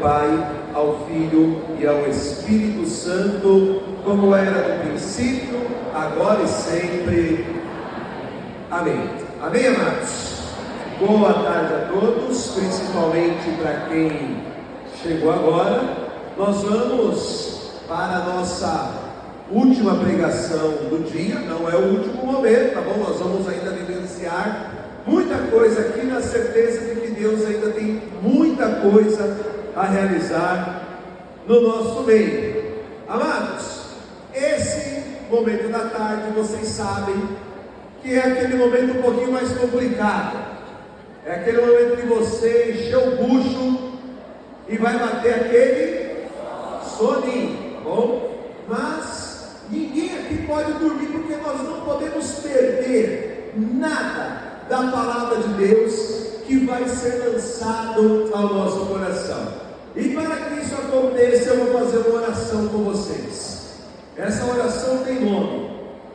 Pai, ao Filho e ao Espírito Santo, como era no princípio, agora e sempre. Amém. Amém, amados? Boa tarde a todos, principalmente para quem chegou agora. Nós vamos para a nossa última pregação do dia, não é o último momento, tá bom? Nós vamos ainda vivenciar muita coisa aqui, na certeza de que Deus ainda tem muita coisa a realizar no nosso meio. Amados, esse momento da tarde, vocês sabem que é aquele momento um pouquinho mais complicado. É aquele momento que você encheu o bucho e vai bater aquele soninho, tá bom? Mas ninguém aqui pode dormir, porque nós não podemos perder nada da palavra de Deus que vai ser lançado ao nosso coração. E para que isso aconteça, eu vou fazer uma oração com vocês. Essa oração tem nome,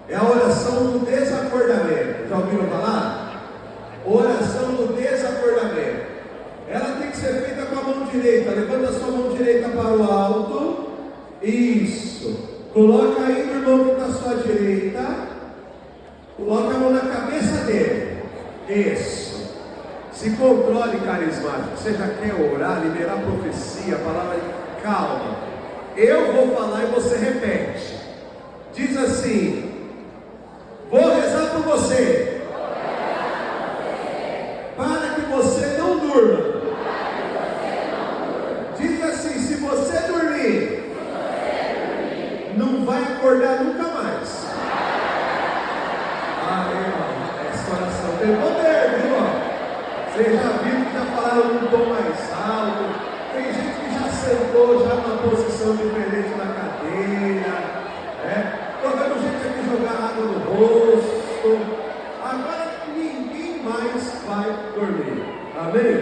é a oração do desacordamento. Já ouviram falar? Oração do desacordamento. Ela tem que ser feita com a mão direita. Levanta a sua mão direita para o alto. Isso. Coloca aí o irmão que está à sua direita. Coloca a mão na cabeça dele. Isso. Se controle, carismático. Você já quer orar, liberar profecia, a palavra calma. Eu vou falar e você repete. Diz assim: vou rezar por você, para que você não durma. Diz assim: se você dormir, não vai acordar nunca mais. Ah, irmão, essa oração tem poder, viu? Vocês já viram que já falaram num tom mais alto. Tem gente que já sentou já numa posição diferente na cadeira. Estou vendo gente aqui jogar água no rosto. Agora ninguém mais vai dormir. Amém?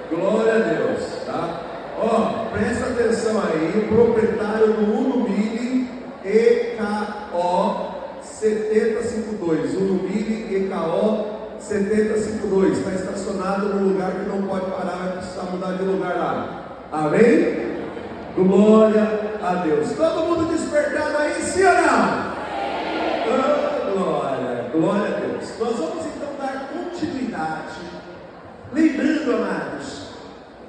Glória a Deus, tá? Presta atenção aí. O proprietário do Uno Mille EKO 7052. Uno Mille EKO 7052, está estacionado no lugar que não pode parar, vai precisar mudar de lugar lá. Amém? Glória a Deus. Todo mundo despertado aí, sim ou não? Glória, glória a Deus. Nós vamos então dar continuidade, lembrando, amados,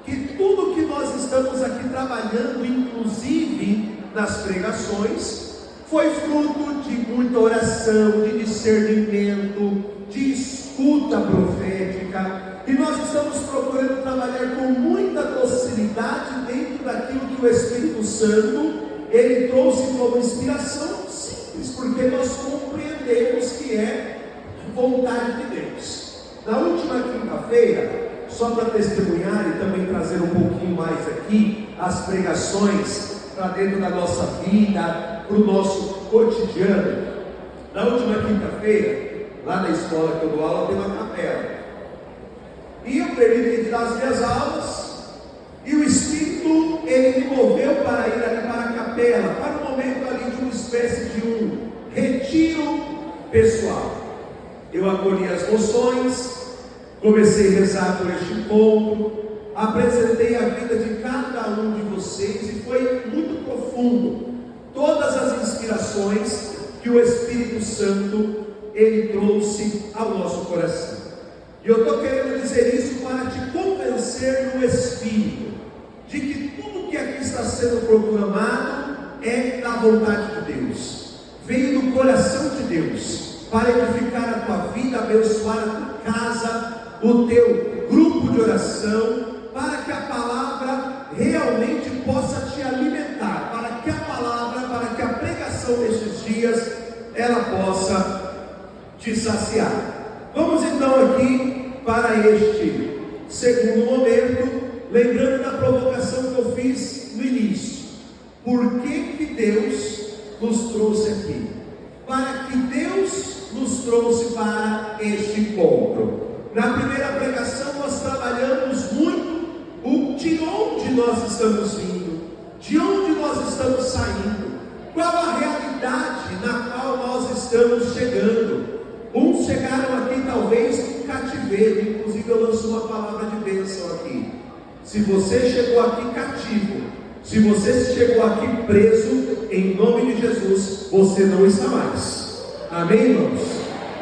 que tudo que nós estamos aqui trabalhando, inclusive nas pregações, foi fruto de muita oração, de discernimento, de escuta profética, e nós estamos procurando trabalhar com muita docilidade dentro daquilo que o Espírito Santo ele trouxe como inspiração simples, porque nós compreendemos que é vontade de Deus. Na última quinta-feira, só para testemunhar e também trazer um pouquinho mais aqui as pregações para dentro da nossa vida, para o nosso cotidiano. Na última quinta-feira, lá na escola que eu dou aula, tem uma capela. E eu terminei de dar as minhas aulas, e o Espírito, ele me moveu para ir ali para a capela, para um momento ali de uma espécie de um retiro pessoal. Eu acolhi as moções, comecei a rezar por este encontro, apresentei a vida de cada um de vocês, e foi muito profundo todas as inspirações que o Espírito Santo ele trouxe ao nosso coração. E eu estou querendo dizer isso para te convencer no Espírito de que tudo que aqui está sendo proclamado é da vontade de Deus, veio do coração de Deus, para edificar a tua vida, abençoar a tua casa, o teu grupo de oração, para que a palavra realmente possa te alimentar, para que a palavra, para que a pregação destes dias ela possa te saciar. Vamos então aqui para este segundo momento, lembrando da provocação que eu fiz no início. Por que Deus nos trouxe aqui? Para que Deus nos trouxe para este encontro. Na primeira pregação nós trabalhamos muito o de onde nós estamos vindo, de onde nós estamos saindo, qual a realidade na qual nós estamos chegando. Uns chegaram aqui talvez com cativeiro, inclusive eu lanço uma palavra de bênção aqui. Se você chegou aqui cativo, se você chegou aqui preso, em nome de Jesus, você não está mais. Amém, irmãos?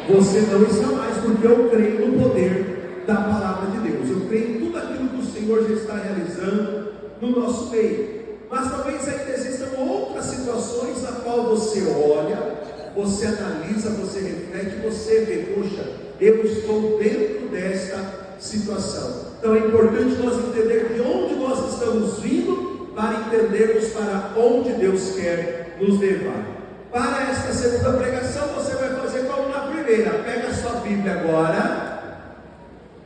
Você não está mais, porque eu creio no poder da palavra de Deus. Eu creio em tudo aquilo que o Senhor já está realizando no nosso meio. Mas talvez ainda existam outras situações na qual você olha, você analisa, você reflete, você vê, poxa, eu estou dentro desta situação. Então é importante nós entendermos de onde nós estamos vindo, para entendermos para onde Deus quer nos levar. Para esta segunda pregação, você vai fazer como na primeira. Pega a sua Bíblia agora.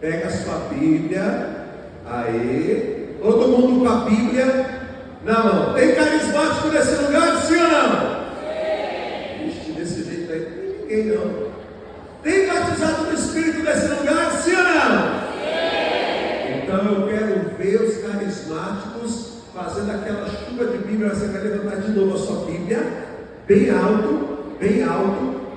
Pega a sua Bíblia. Aí. Todo mundo com a Bíblia na mão. Tem carismático nesse lugar, sim ou não? Sim. Vixe, desse jeito aí não tem ninguém não. Tem batizado no Espírito nesse lugar, sim ou não? Sim. Então eu quero ver os carismáticos fazendo aquela chuva de Bíblia. Você vai levantar de novo a sua Bíblia, bem alto,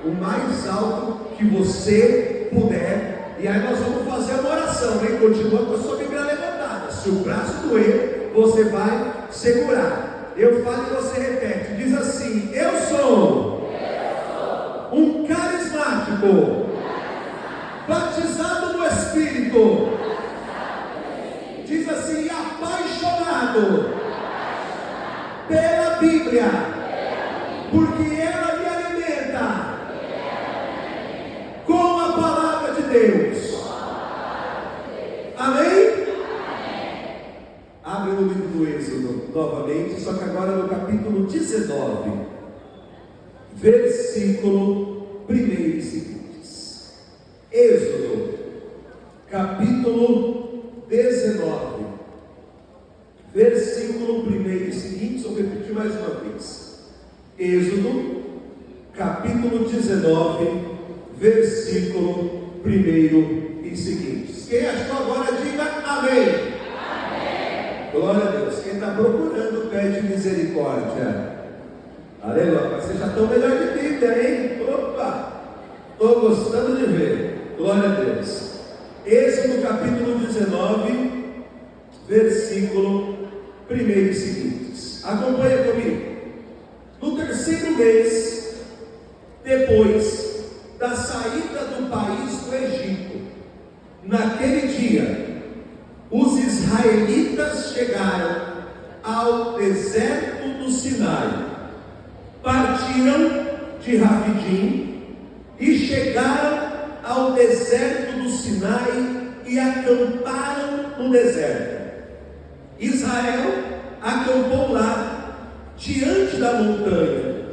o mais alto que você puder. E aí nós vamos fazer uma oração, hein? Continua com a sua Bíblia levantada. Se o braço doer, você vai segurar. Eu falo e você repete. Diz assim: eu sou um carismático, batizado no Espírito. Diz assim: apaixonado pela Bíblia, porque ela me alimenta com a palavra de Deus. Amém? Abre o livro do Êxodo novamente, só que agora no capítulo 19, versículo 1 e seguintes. Êxodo, capítulo 19, versículo 1 e seguintes. Vou repetir mais uma vez. Êxodo, capítulo 19, versículo 1 e seguintes. Quem achou agora, diga amém. Glória a Deus. Quem está procurando, pede misericórdia. Aleluia. Mas vocês já estão melhor de Bíblia, hein? Opa! Estou gostando de ver. Glória a Deus. Êxodo capítulo 19, versículo 1 e seguintes. Acompanha comigo. No terceiro mês, depois da saída do país do Egito, naquele dia, os israelitas chegaram ao deserto do Sinai, partiram de Rafidim e chegaram ao deserto do Sinai e acamparam no deserto. Israel acampou lá, diante da montanha.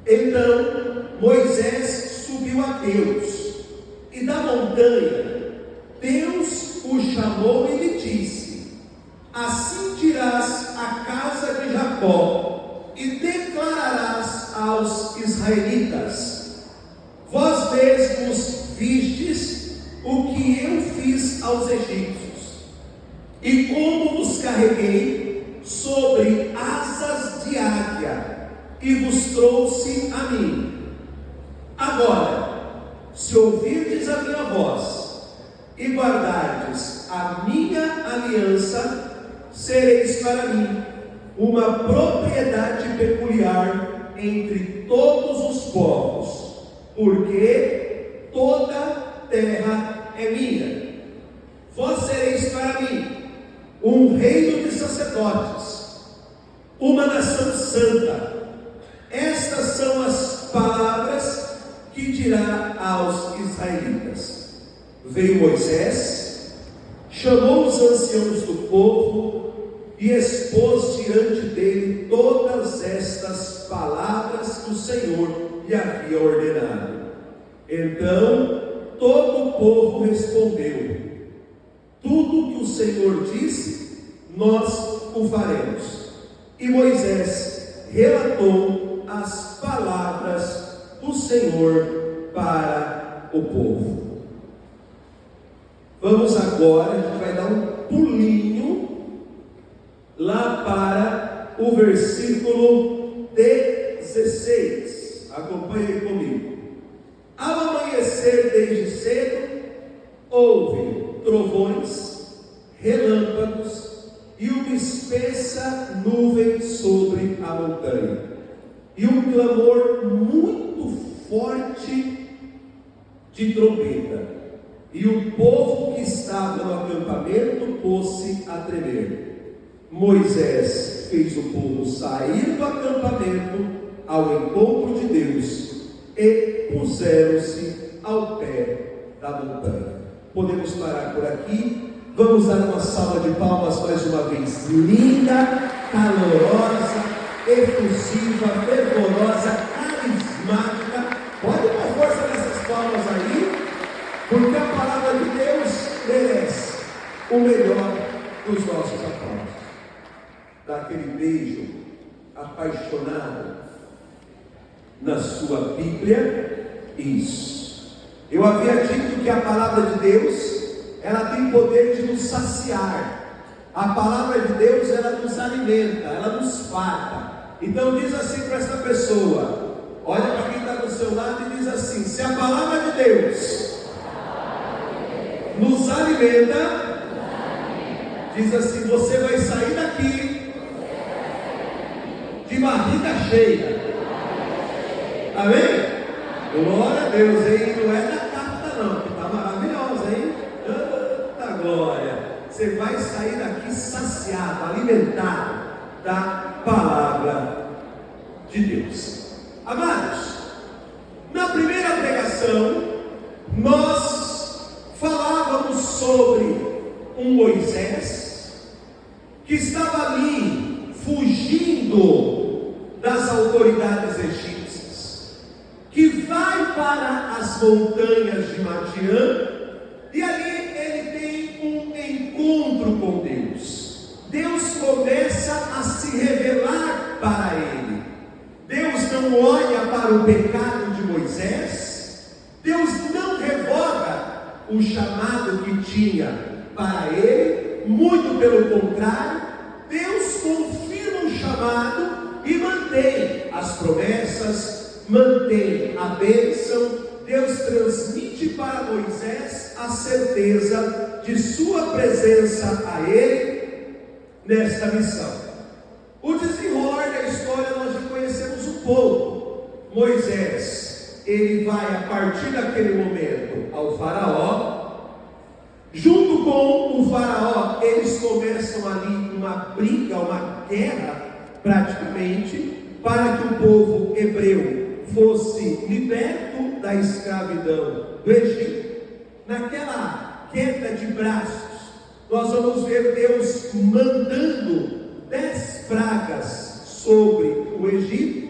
Então Moisés subiu a Deus, e da montanha Deus o chamou e lhe disse: assim dirás à casa de Jacó e declararás aos israelitas: vós mesmos vistes o que eu fiz aos egípcios, e como vos carreguei sobre asas de águia e vos trouxe a mim. Agora, se ouvirdes a minha voz e guardardes a minha aliança, sereis para mim uma propriedade peculiar entre todos os povos, porque toda terra é minha. Vós sereis para mim um reino de sacerdotes, uma nação santa. Estas são as palavras que dirá aos israelitas. Veio Moisés, chamou os anciãos do povo e expôs diante dele todas estas palavras que o Senhor lhe havia ordenado. Então todo o povo respondeu: tudo que o Senhor disse, nós o faremos. E Moisés relatou as palavras do Senhor para o povo. Vamos agora, a gente vai dar um pulinho lá para o versículo 16. Acompanhe comigo. Ao amanhecer desde cedo, houve trovões, relâmpagos e uma espessa nuvem sobre a montanha, e um clamor muito forte de trombeta, e o povo que estava no acampamento pôs-se a tremer. Moisés fez o povo sair do acampamento ao encontro de Deus, e puseram-se ao pé da montanha. Podemos parar por aqui. Vamos dar uma salva de palmas mais uma vez. Linda, calorosa, efusiva, fervorosa, carismática. Pode dar força nessas palmas aí, porque a palavra de Deus merece o melhor dos nossos aplausos. Dá aquele beijo apaixonado na sua Bíblia. Isso. Eu havia dito que a palavra de Deus, ela tem poder de nos saciar. A palavra de Deus, ela nos alimenta, ela nos farta. Então diz assim para essa pessoa, olha para quem está do seu lado e diz assim: se a palavra de Deus nos alimenta, diz assim, você vai sair daqui de barriga cheia. Amém? Glória a Deus, hein? Não é da carta não, que está maravilhosa, hein? Eita glória! Você vai sair daqui saciado, alimentado da palavra de Deus. Amados, na primeira pregação, nós falávamos sobre um Moisés que estava ali fugindo das autoridades egípcias, que vai para as montanhas de Madiã, e ali ele tem um encontro com Deus. Deus começa a se revelar para ele. Deus não olha para o pecado de Moisés, Deus não revoga o chamado que tinha para ele, muito pelo contrário, Deus confirma o chamado e mantém as promessas, mantém a bênção. Deus transmite para Moisés a certeza de sua presença a ele nesta missão. O desenrolar da história nós já conhecemos um pouco. Moisés, ele vai a partir daquele momento ao faraó. Junto com o faraó, eles começam ali uma briga, uma guerra praticamente, para que o povo hebreu fosse liberto da escravidão do Egito. Naquela queda de braços, nós vamos ver Deus mandando 10 pragas sobre o Egito.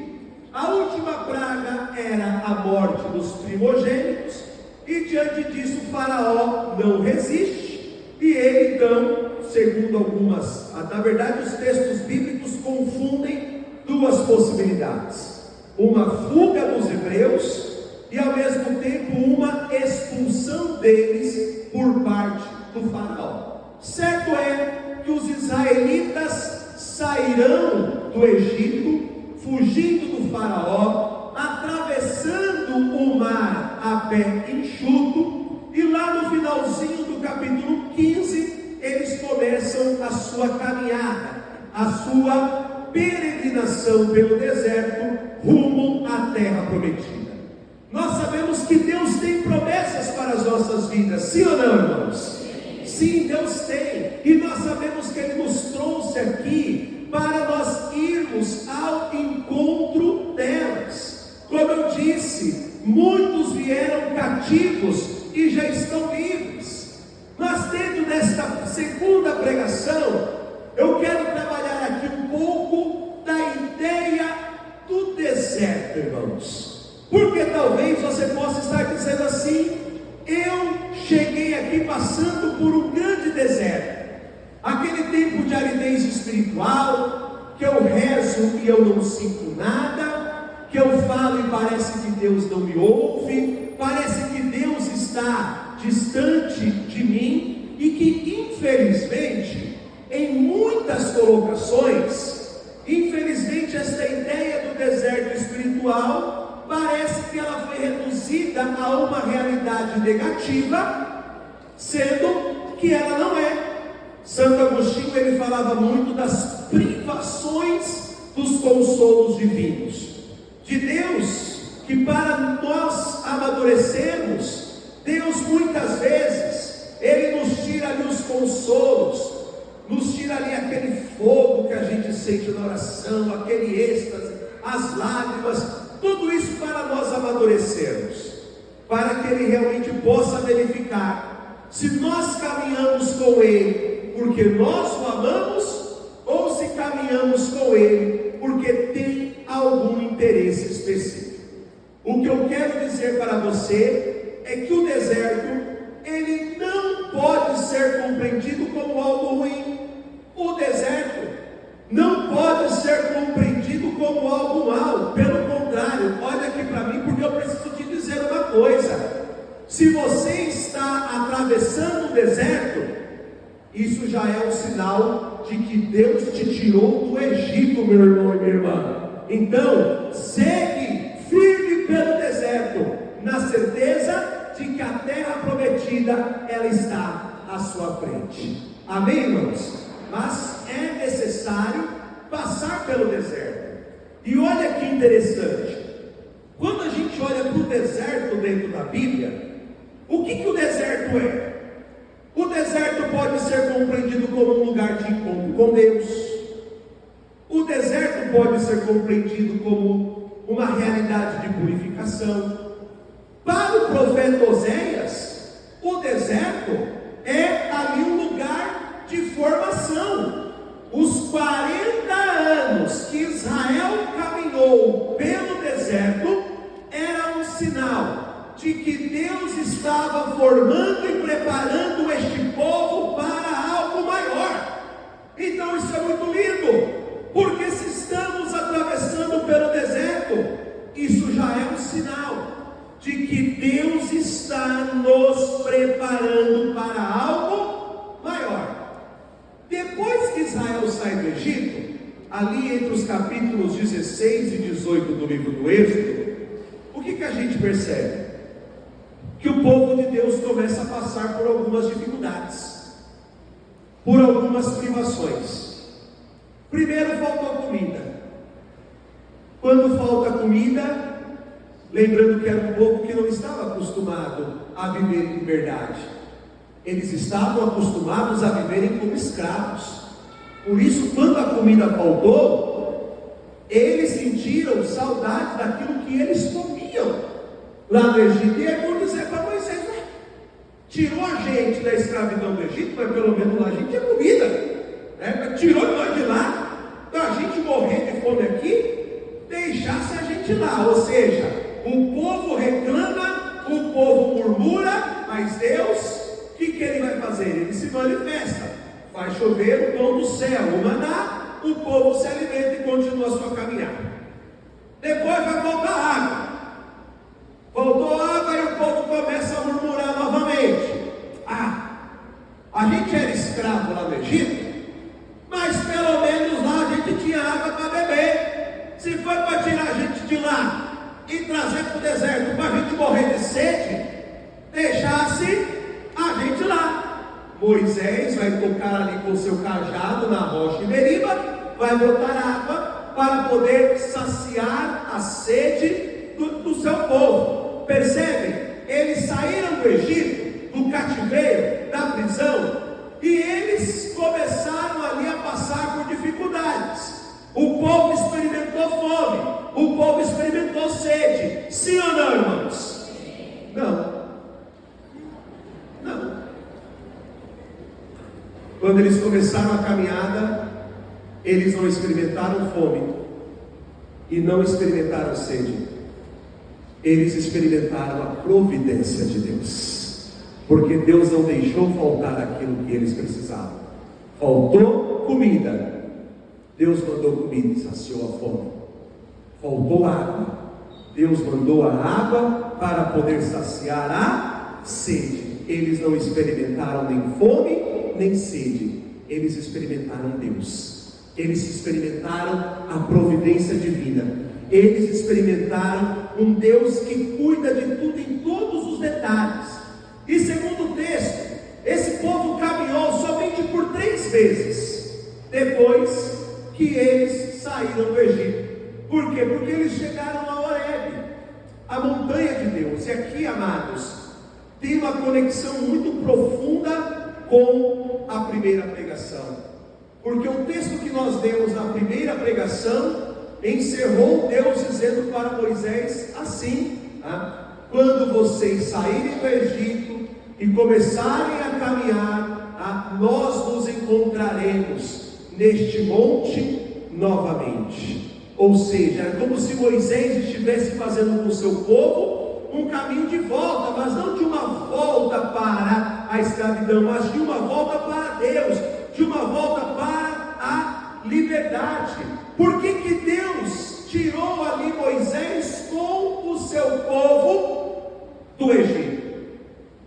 A última praga era a morte dos primogênitos, e diante disso o faraó não resiste, e ele então, segundo algumas, na verdade os textos bíblicos confundem duas possibilidades: uma fuga dos hebreus e ao mesmo tempo uma expulsão deles por parte do faraó. Certo é que os israelitas sairão do Egito, fugindo do faraó, atravessando o mar a pé enxuto, e lá no finalzinho do capítulo 15, eles começam a sua caminhada, a sua peregrinação pelo deserto, rumo à terra prometida. Nós sabemos que Deus tem promessas para as nossas vidas, sim ou não, irmãos? Sim, Deus tem, e nós sabemos que Ele nos trouxe aqui para nós irmos ao encontro delas. Como eu disse, muitos vieram cativos e já estão livres. Mas dentro desta segunda pregação, eu quero trabalhar aqui um pouco da ideia do deserto, irmãos. Porque talvez você possa estar dizendo assim: eu cheguei aqui passando por um grande deserto, aquele tempo de aridez espiritual, que eu rezo e eu não sinto nada, que eu falo e parece que Deus não me ouve, parece que Deus está distante de mim, e que infelizmente, em muitas colocações, infelizmente esta ideia do deserto espiritual parece que ela foi reduzida a uma realidade negativa, sendo que ela não é. Santo Agostinho, ele falava muito das privações dos consolos divinos, de Deus, que para nós amadurecermos, Deus muitas vezes, Ele nos tira ali os consolos, nos tira ali aquele fogo que a gente sente na oração, aquele êxtase, as lágrimas, tudo isso para nós amadurecermos, para que Ele realmente possa verificar se nós caminhamos com Ele porque nós o amamos, ou se caminhamos com Ele porque tem algum interesse específico. O que eu quero dizer para você é que o deserto, ele não pode ser compreendido como algo ruim. O deserto não pode ser compreendido como algo mau. Pelo contrário, olha aqui para mim, porque eu preciso te dizer uma coisa. Se você está atravessando o deserto, isso já é um sinal de que Deus te tirou do Egito, meu irmão e minha irmã. Então, segue firme pelo deserto, na certeza de que a terra prometida, ela está à sua frente. Amém, irmãos? Mas é necessário passar pelo deserto. E olha que interessante, quando a gente olha para o deserto dentro da Bíblia, o que o deserto é? O deserto pode ser compreendido como um lugar de encontro com Deus. O deserto pode ser compreendido como uma realidade de purificação. Para o profeta Oséias, o deserto é ali um lugar de formação. Os 40 anos que Israel caminhou pelo deserto era um sinal de que Deus estava formando e preparando este povo para algo maior. Então isso é muito lindo, porque se estamos atravessando pelo deserto, isso já é um sinal de que Deus está nos preparando para algo maior. Depois que Israel sai do Egito, ali entre os capítulos 16 e 18 do livro do Êxodo, o que a gente percebe? Que o povo de Deus começa a passar por algumas dificuldades, por algumas privações. Primeiro, faltou comida. Quando falta comida, lembrando que era um povo que não estava acostumado a viver em liberdade, eles estavam acostumados a viverem como escravos. Por isso, quando a comida faltou, eles sentiram saudade daquilo que eles comiam lá no Egito. E é bom dizer para Moisés, tirou a gente da escravidão do Egito, mas pelo menos lá a gente tinha comida, né? Tirou nós de lá, então a gente morrer de fome aqui, deixasse a gente lá. Ou seja, o povo reclama, o povo murmura, mas Deus, o que ele vai fazer? Ele se manifesta, vai chover o pão do céu, o maná, o povo se alimenta e continua a sua caminhada. Depois vai voltar água. Voltou água e o povo começa a murmurar novamente. A gente era escravo lá no Egito, mas pelo menos lá a gente tinha água para beber. Se for para tirar a gente de lá e trazer para o deserto para a gente morrer de sede, deixasse a gente lá. Moisés vai tocar ali com seu cajado na rocha de Meriba, vai botar água para poder saciar a sede do seu povo. Percebem? Eles saíram do Egito, do cativeiro, da prisão, e eles começaram ali a passar por dificuldades. O povo experimentou fome, o povo experimentou sede. Sim ou não, irmãos? Não. Quando eles começaram a caminhada, eles não experimentaram fome e não experimentaram sede. Eles experimentaram a providência de Deus, porque Deus não deixou faltar aquilo que eles precisavam. Faltou comida, Deus mandou comida e saciou a fome. Faltou água, Deus mandou a água para poder saciar a sede. Eles não experimentaram nem fome nem sede, eles experimentaram Deus, eles experimentaram a providência divina, eles experimentaram um Deus que cuida de tudo em todos os detalhes. E segundo o texto, esse povo caminhou somente por 3 meses depois que eles saíram do Egito. Por quê? Porque eles chegaram a Horebe, a montanha de Deus. E aqui, amados, tem uma conexão muito profunda com a primeira pregação, porque o texto que nós lemos na primeira pregação encerrou Deus dizendo para Moisés assim: quando vocês saírem do Egito e começarem a caminhar, nós nos encontraremos neste monte novamente. Ou seja, é como se Moisés estivesse fazendo com o seu povo um caminho de volta, mas não de uma volta para a escravidão, mas de uma volta para Deus, de uma volta para a liberdade. Por que Deus tirou ali Moisés com o seu povo do Egito?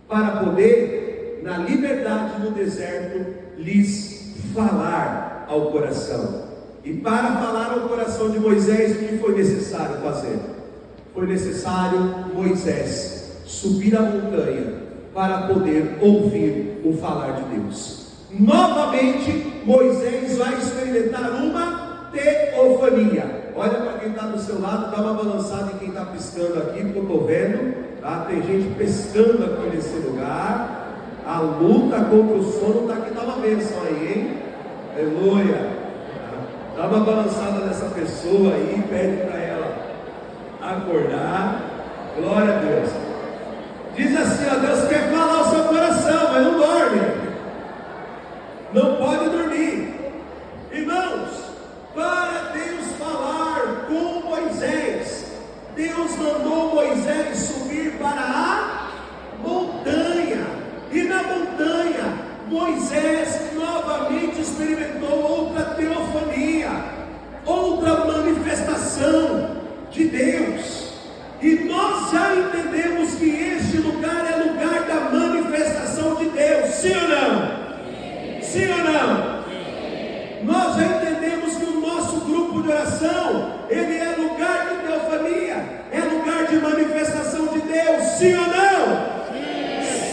Para poder, na liberdade do deserto, lhes falar ao coração. E para falar ao coração de Moisés, o que foi necessário fazer? Foi necessário Moisés subir a montanha para poder ouvir o falar de Deus. Novamente, Moisés vai experimentar uma teofania. Olha para quem está do seu lado, dá uma balançada em quem está piscando aqui, porque eu estou vendo, tá? Tem gente pescando aqui nesse lugar. A luta contra o sono está aqui, dá uma bênção aí, hein? Aleluia! Dá uma balançada nessa pessoa aí, pede para ela acordar. Glória a Deus. Diz assim: ó, Deus quer falar ao seu coração, mas não dorme. Não pode dormir. Irmãos, para Deus falar com Moisés, Deus mandou Moisés subir para a montanha. E na montanha, Moisés novamente experimentou outra teofania, outra manifestação de Deus. E nós já entendemos que este lugar é lugar da manifestação de Deus, sim ou não? Sim ou não? Nós já entendemos que o nosso grupo de oração, ele é lugar de teofania, é lugar de manifestação de Deus, sim ou não?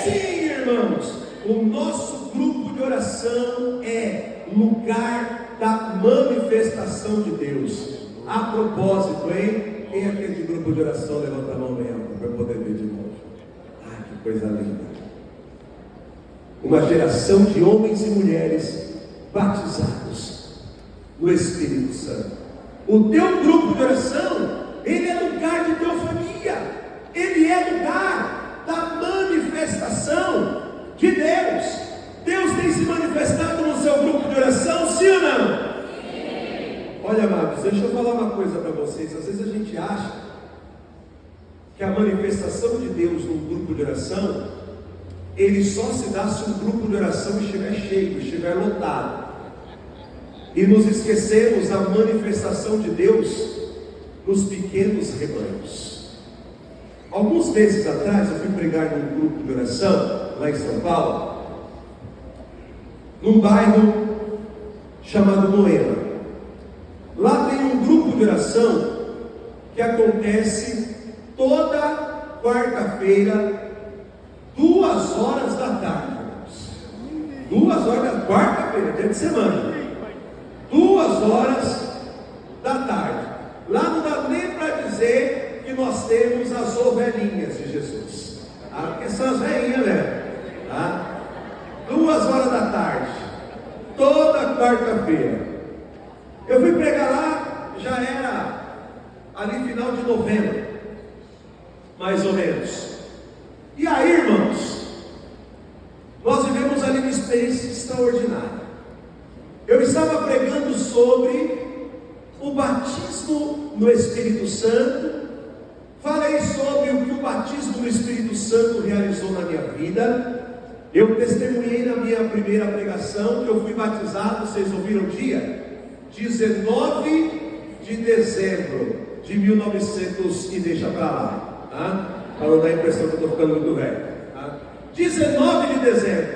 Sim, irmãos. O nosso grupo de oração é lugar da manifestação de Deus. A propósito, hein? Quem é aquele de grupo de oração? Levanta a mão mesmo, para poder ver de novo. Ai, que coisa linda. Uma geração de homens e mulheres batizados no Espírito Santo. O teu grupo de oração, ele é lugar de teofania. Ele é lugar da manifestação de Deus. Deus tem se manifestado no seu grupo de oração, sim ou não? Olha, amados, deixa eu falar uma coisa para vocês. Às vezes a gente acha que a manifestação de Deus num grupo de oração, ele só se dá se um grupo de oração estiver cheio, estiver lotado. E nos esquecemos da manifestação de Deus nos pequenos rebanhos. Alguns meses atrás eu fui pregar num grupo de oração lá em São Paulo, num bairro chamado Moema. Lá tem um grupo de oração que acontece toda quarta-feira, 2 horas da tarde. 2 horas da quarta-feira, dia de semana. 2 horas da tarde. Lá não dá nem para dizer que nós temos as ovelhinhas de Jesus. Porque são as velhinhas, né? 2 horas da tarde, toda quarta-feira. Eu fui pregar lá, já era ali final de novembro, mais ou menos. E aí, irmãos, nós vivemos ali uma experiência extraordinária. Eu estava pregando sobre o batismo no Espírito Santo. Falei sobre o que o batismo no Espírito Santo realizou na minha vida. Eu testemunhei na minha primeira pregação que eu fui batizado, vocês ouviram o dia? 19 de dezembro de 1900 e deixa para lá, tá? Para não dar a impressão que eu estou ficando muito velho, tá? 19 de dezembro,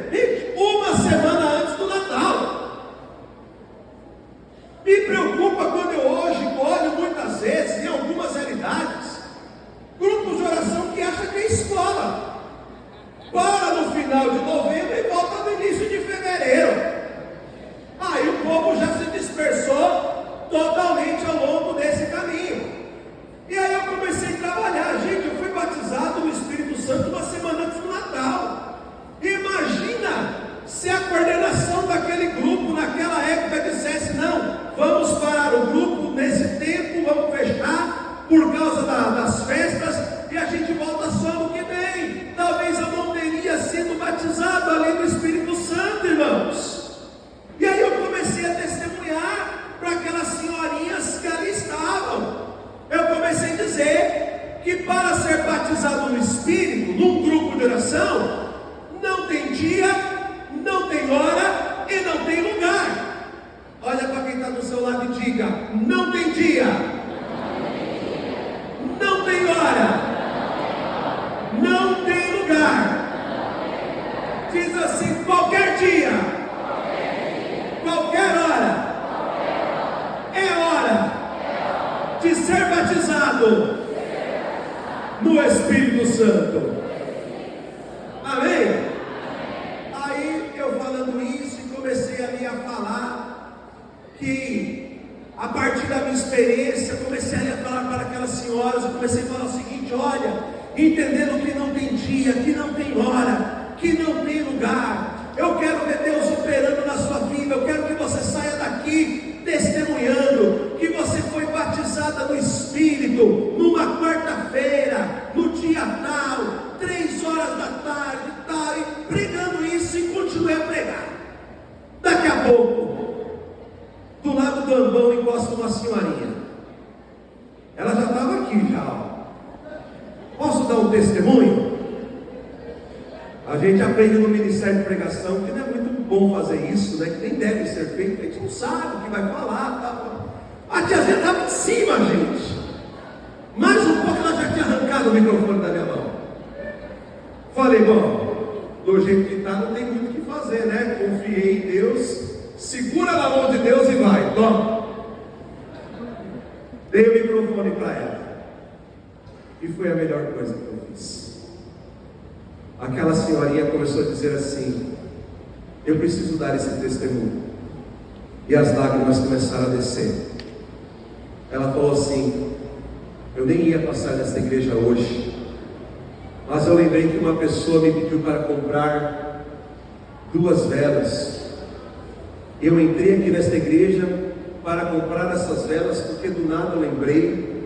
uma semana antes do Natal. Me preocupa quando eu hoje olho muitas vezes em algumas realidades, grupos de oração que acham que é escola, para no final de novembro e volta no início de fevereiro. dizer que para ser batizado no Espírito, num grupo de oração, não tem dia, não tem hora e não tem lugar. Olha para quem está do seu lado e diga: não tem dia, não tem hora, não tem lugar. Diz assim: qualquer dia, qualquer hora, é hora de ser batizado no Espírito Santo. Amém? Aí eu falando isso e comecei ali a falar que a partir da minha experiência, comecei a falar para aquelas senhoras, eu comecei a falar o seguinte: olha, entendendo que não tem dia, que não tem hora, que não tem lugar, eu quero ver Deus operando na sua vida, eu quero que você saia daqui testemunhando que você foi batizada no Espírito, numa quarta-feira, no dia tal, 3 horas da tarde, tal, e pregando isso, e continuei a pregar. Daqui a pouco, do lado do ambão encosta uma senhorinha, ela já estava aqui já, ó. Posso dar um testemunho? A gente aprende no Ministério de Pregação que não é muito bom fazer isso, né? Que nem deve ser feito, a gente não sabe o que vai falar, tá? A tiazinha estava em cima, gente. Mais um pouco ela já tinha arrancado o microfone da minha mão. Falei: bom, do jeito que está, não tem muito o que fazer, né? Confiei em Deus, segura na mão de Deus e vai, toma. Dei o microfone para ela, e foi a melhor coisa que eu fiz. Aquela senhorinha começou a dizer assim: eu preciso dar esse testemunho. E as lágrimas começaram a descer. Ela falou assim: eu nem ia passar nessa igreja hoje, mas eu lembrei que uma pessoa me pediu para comprar 2 velas. Eu entrei aqui nesta igreja para comprar essas velas, porque do nada eu lembrei.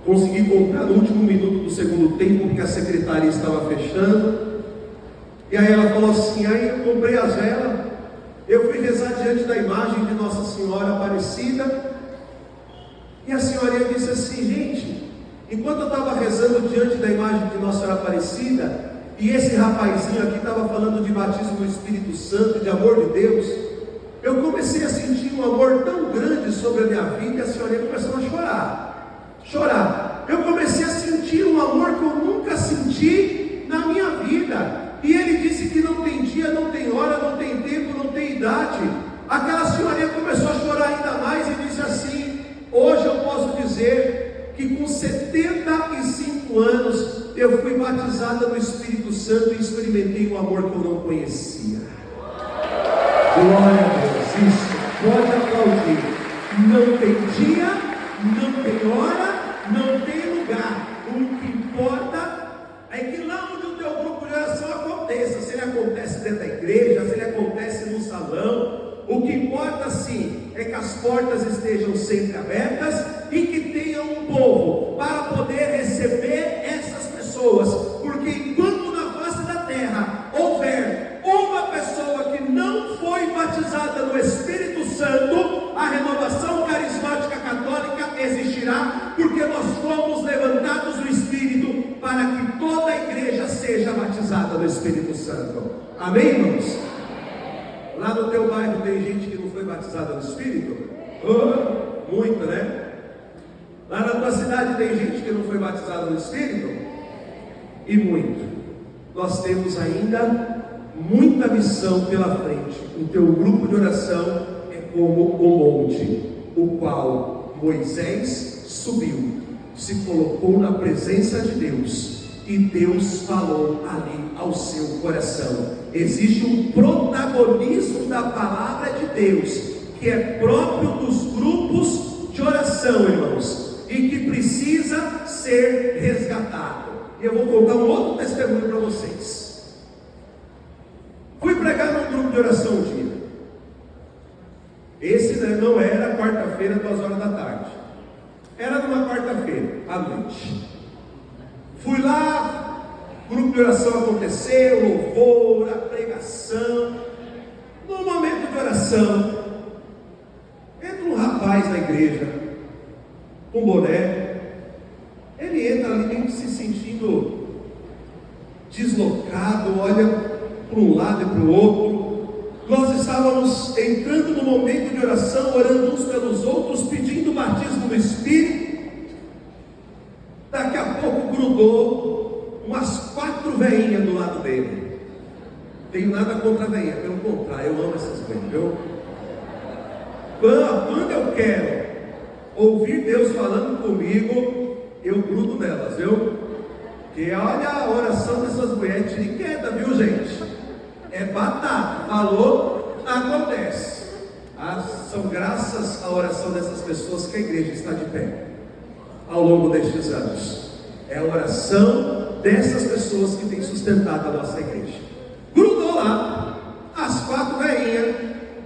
Consegui comprar no último minuto do segundo tempo, porque a secretaria estava fechando. E aí ela falou assim: aí eu comprei as velas, eu fui rezar diante da imagem de Nossa Senhora Aparecida. E a senhorinha disse assim: gente, enquanto eu estava rezando diante da imagem de Nossa Senhora Aparecida, e esse rapazinho aqui estava falando de batismo no Espírito Santo, de amor de Deus, eu comecei a sentir um amor tão grande sobre a minha vida. E a senhorinha começou a chorar. Eu comecei a sentir um amor que eu nunca senti na minha vida. E ele disse que não tem dia, não tem hora, não tem tempo, não tem idade. Aquela senhorinha começou a chorar ainda mais e disse assim: hoje eu posso dizer que com 75 anos eu fui batizada no Espírito Santo e experimentei um amor que eu não conhecia. Glória a Deus. Isso, pode aplaudir. Não tem dia, não tem hora, não tem lugar. O que importa é que lá onde o teu grupo de oração aconteça, se ele acontece dentro da igreja, se ele acontece no salão, o que importa sim é que as portas estejam sempre abertas e que tenha um povo para poder receber essas pessoas, porque enquanto na face da terra houver uma pessoa que não foi batizada no Espírito Santo, a renovação carismática católica existirá, porque nós fomos levantados no Espírito para que toda a igreja seja batizada no Espírito Santo. Amém, irmãos? Lá no teu bairro tem gente que não foi batizada no Espírito? Oh, muito, né? Lá na tua cidade tem gente que não foi batizada no Espírito? E muito. Nós temos ainda muita missão pela frente. O teu grupo de oração é como o monte, o qual Moisés subiu, se colocou na presença de Deus, e Deus falou ali ao seu coração. Existe um protagonismo da palavra de Deus, que é próprio dos grupos de oração, irmãos, e que precisa ser resgatado. E eu vou contar um outro testemunho para vocês. Fui pregar num grupo de oração um dia. Esse não era quarta-feira, 2 horas da tarde. Era numa quarta-feira, à noite. Fui lá, o grupo de oração aconteceu, louvor, a pregação. No momento de oração, entra um rapaz na igreja, com boné, para o outro. Nós estávamos entrando no momento de oração, orando uns pelos outros, pedindo o batismo do Espírito. Daqui a pouco grudou umas 4 veinhas do lado dele. Tenho nada contra a veinha, pelo contrário, eu amo essas veinhas, viu? Quando eu quero ouvir Deus falando comigo, eu grudo nelas, viu? Porque olha a oração dessas mulheres, tira e queda, viu, gente? É batata, falou, acontece. São graças à oração dessas pessoas que a igreja está de pé ao longo destes anos. É a oração dessas pessoas que tem sustentado a nossa igreja. Grudou lá, as 4 veinhas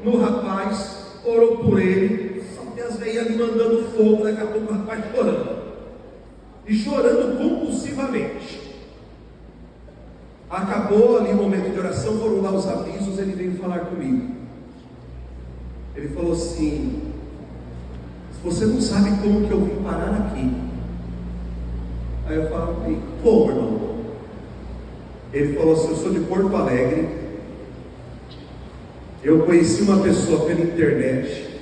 no rapaz, orou por ele, só tem as veinhas ali mandando fogo, daqui a pouco o rapaz chorando. E chorando compulsivamente. Acabou ali o momento de oração, foram lá os avisos, ele veio falar comigo. Ele falou assim: você não sabe como que eu vim parar aqui. Aí eu falei: como, irmão? Ele falou assim: eu sou de Porto Alegre, eu conheci uma pessoa pela internet,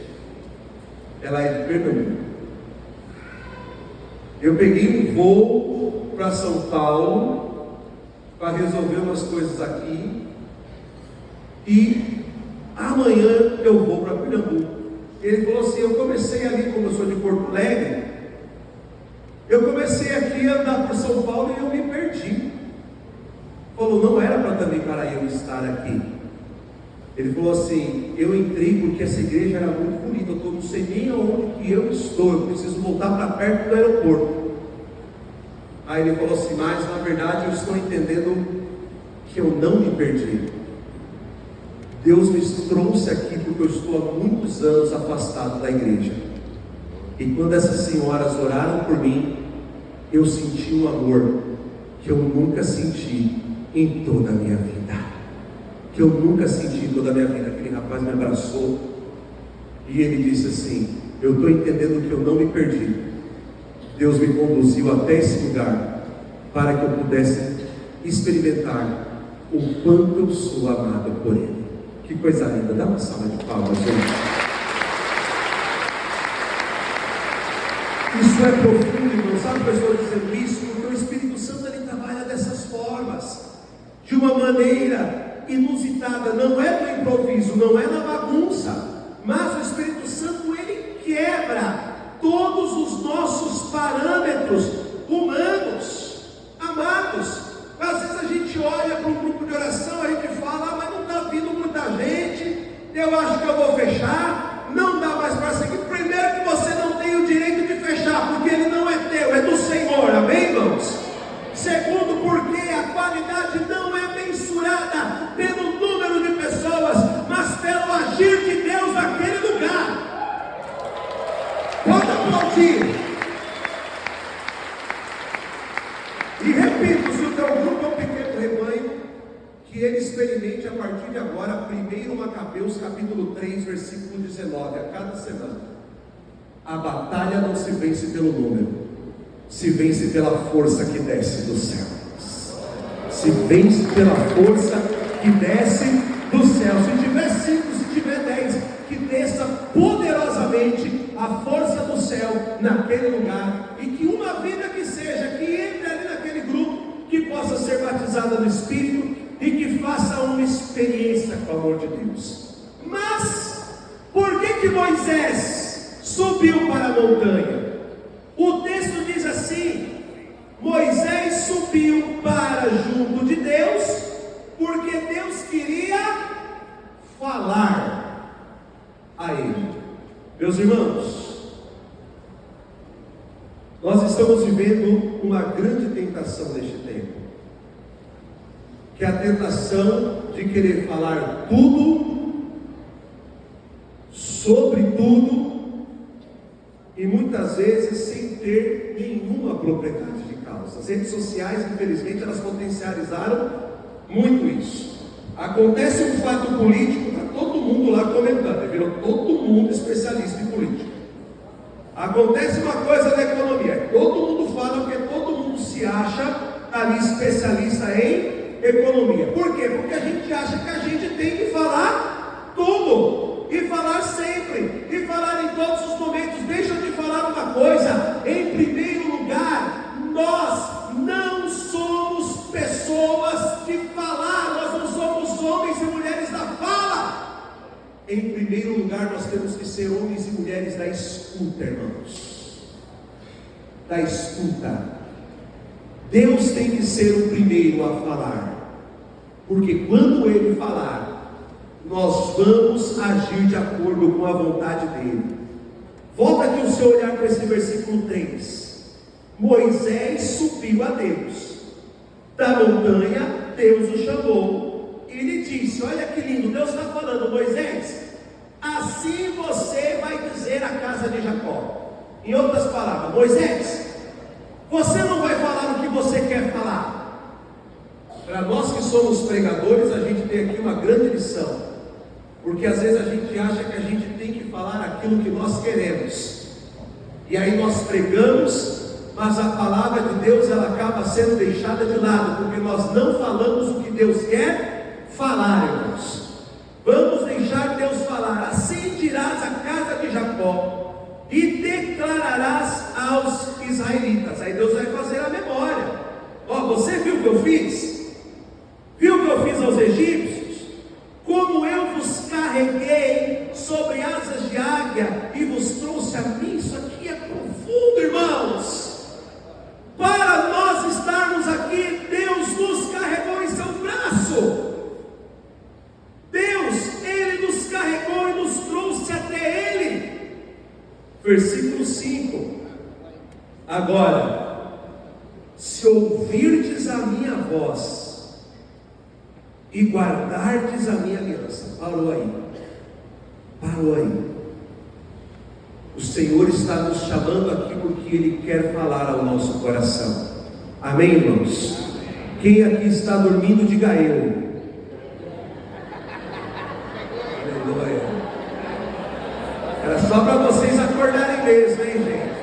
ela é de Pernambuco. Eu peguei um voo para São Paulo para resolver umas coisas aqui, e amanhã eu vou para Pernambuco. Ele falou assim: eu comecei ali, como eu sou de Porto Alegre, eu comecei aqui a andar por São Paulo e eu me perdi. Falou: não era para também para eu estar aqui. Ele falou assim: eu entrei porque essa igreja era muito bonita, eu não sei nem aonde que eu estou, eu preciso voltar para perto do aeroporto. Aí ele falou assim: mas na verdade eu estou entendendo que eu não me perdi. Deus me trouxe aqui porque eu estou há muitos anos afastado da igreja. E quando essas senhoras oraram por mim, eu senti um amor que eu nunca senti em toda a minha vida. Que eu nunca senti em toda a minha vida. Aquele rapaz me abraçou e ele disse assim: eu estou entendendo que eu não me perdi. Deus me conduziu até esse lugar para que eu pudesse experimentar o quanto eu sou amado por Ele. Que coisa linda, dá uma salva de palmas, gente. Isso é profundo, irmão. Sabe por que eu estou dizendo isso? Porque o Espírito Santo ele trabalha dessas formas, de uma maneira inusitada. Não é no improviso, não é na bagunça, mas o Espírito Santo ele quebra todos os nossos parâmetros humanos. Amados, às vezes a gente olha para um grupo de oração, a gente fala: mas não está vindo muita gente, eu acho que eu vou fechar, não dá mais para seguir. Primeiro que você não tem o direito de fechar, porque ele não é teu, é do Senhor, amém, irmãos? Segundo, porque a qualidade não é mensurada pelo número de pessoas, mas pelo agir de Deus naquele lugar. Pode aplaudir. E repito, se o teu grupo é um pequeno rebanho, que ele experimente a partir de agora, 1 Macabeus capítulo 3, versículo 19, a cada semana. A batalha não se vence pelo número, se vence pela força que desce dos céus. Se vence pela força que desce do céu. Se tiver 5, se tiver 10, que desça poderosamente a força do céu naquele lugar, e que uma vida que seja, que entre ali naquele grupo, que possa ser batizada no Espírito e que faça uma experiência com o amor de Deus. Mas por que Moisés subiu para a montanha? O texto diz assim: Moisés subiu para junto de Deus, porque Deus queria falar a ele. Meus irmãos, nós estamos vivendo uma grande tentação neste tempo, que é a tentação de querer falar tudo, sobre tudo, e muitas vezes sem ter nenhuma propriedade de causa. As redes sociais, infelizmente, elas potencializaram muito isso. Acontece um fato político, está todo mundo lá comentando, virou todo mundo especialista em política. Acontece uma coisa da economia, todo mundo fala, porque todo mundo se acha ali especialista em economia. Por quê? Porque a gente acha que a gente tem que falar tudo, e falar sempre, e falar em todos os momentos. Deixa eu te falar uma coisa: em primeiro lugar, nós não somos pessoas de falar, nós não somos homens e mulheres da fala. Em primeiro lugar, nós temos que ser homens e mulheres da escuta, irmãos, da escuta. Deus tem que ser o primeiro a falar, porque quando Ele falar, nós vamos agir de acordo com a vontade dEle. Volta aqui o seu olhar para esse versículo 3. Moisés subiu a Deus da montanha, Deus o chamou e lhe disse: olha que lindo, Deus está falando: Moisés, assim você vai dizer à casa de Jacó. Em outras palavras, Moisés, você não vai falar o que você quer falar. Para nós que somos pregadores, a gente tem aqui uma grande lição, porque às vezes a gente acha que a gente tem que falar aquilo que nós queremos, e aí nós pregamos, mas a palavra de Deus ela acaba sendo deixada de lado, porque nós não falamos o que Deus quer falar, irmãos. Vamos deixar Deus falar: assim dirás à casa de Jacó e declararás aos israelitas. Aí Deus vai fazer a memória: ó, você viu o que eu fiz? Viu o que eu fiz aos egípcios? Como eu vos carreguei sobre asas de águia e vos trouxe a mim. Isso aqui é profundo, irmãos. Para nós estarmos aqui, Deus nos carregou em seu braço. Deus, Ele nos carregou e nos trouxe até Ele. Versículo 5. Agora, se ouvirdes a minha voz e guardardes a minha aliança. Parou aí. O Senhor está nos chamando aqui porque Ele quer falar ao nosso coração. Amém, irmãos? Quem aqui está dormindo, diga eu. Aleluia. Era só para vocês acordarem mesmo, hein, gente?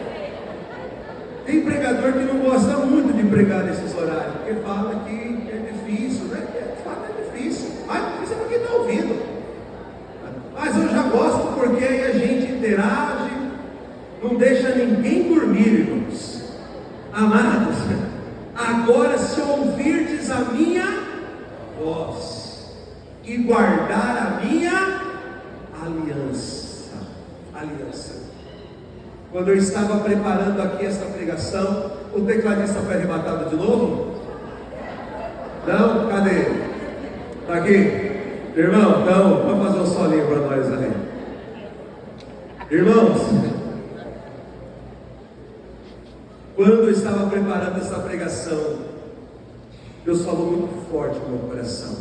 Tem pregador que não gosta muito de pregar nesses horários, porque fala que é difícil, né? É difícil. Mais difícil é porque está ouvindo. Mas eu já gosto porque aí a gente interage, não deixa ninguém dormir, irmãos. Amados, agora se ouvirdes a minha voz e guardar a minha aliança. Quando eu estava preparando aqui esta pregação, o tecladista foi arrebatado de novo? Não? Cadê? Está aqui? Irmão, então, vamos fazer um solinho para nós ali. Irmãos, quando eu estava preparando essa pregação, Deus falou muito forte no meu coração.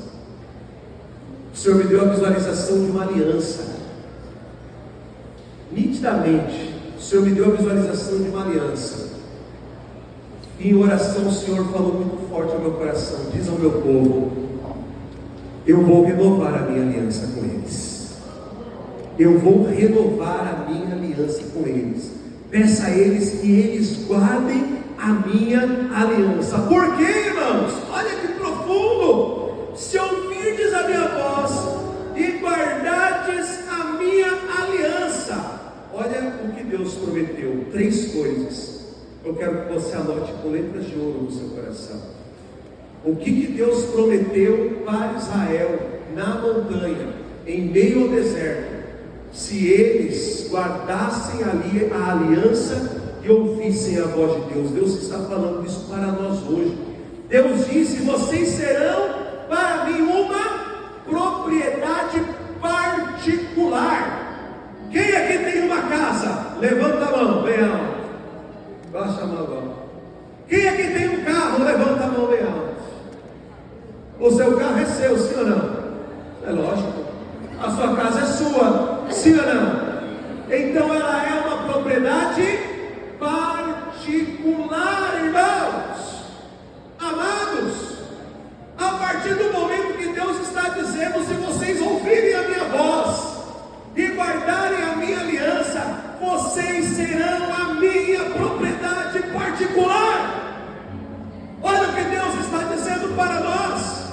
O Senhor me deu a visualização de uma aliança. Nitidamente, o Senhor me deu a visualização de uma aliança. E em oração o Senhor falou muito forte ao meu coração: diz ao meu povo, eu vou renovar a minha aliança com eles. Eu vou renovar a minha aliança com eles. Peça a eles que eles guardem a minha aliança. Por quê, irmãos? Olha que profundo. Se ouvirdes a minha voz e guardardes a minha aliança. Olha o que Deus prometeu. 3 coisas. Eu quero que você anote com letras de ouro no seu coração. O que Deus prometeu para Israel na montanha, em meio ao deserto, se eles guardassem ali a aliança e ouvissem a voz de Deus. Deus está falando isso para nós hoje. Deus disse: vocês serão para mim uma propriedade particular. Quem aqui tem uma casa? Levanta a mão, bem alto. Baixa a mão. Quem aqui tem um carro? Levanta a mão bem alto. O seu carro é seu, sim ou não? É lógico. A sua casa é sua, sim ou não? Então ela é uma propriedade particular, irmãos. Amados, a partir do momento que Deus está dizendo: se vocês ouvirem a minha voz e guardarem a minha aliança, vocês serão a minha propriedade particular. Olha o que Deus está dizendo para nós.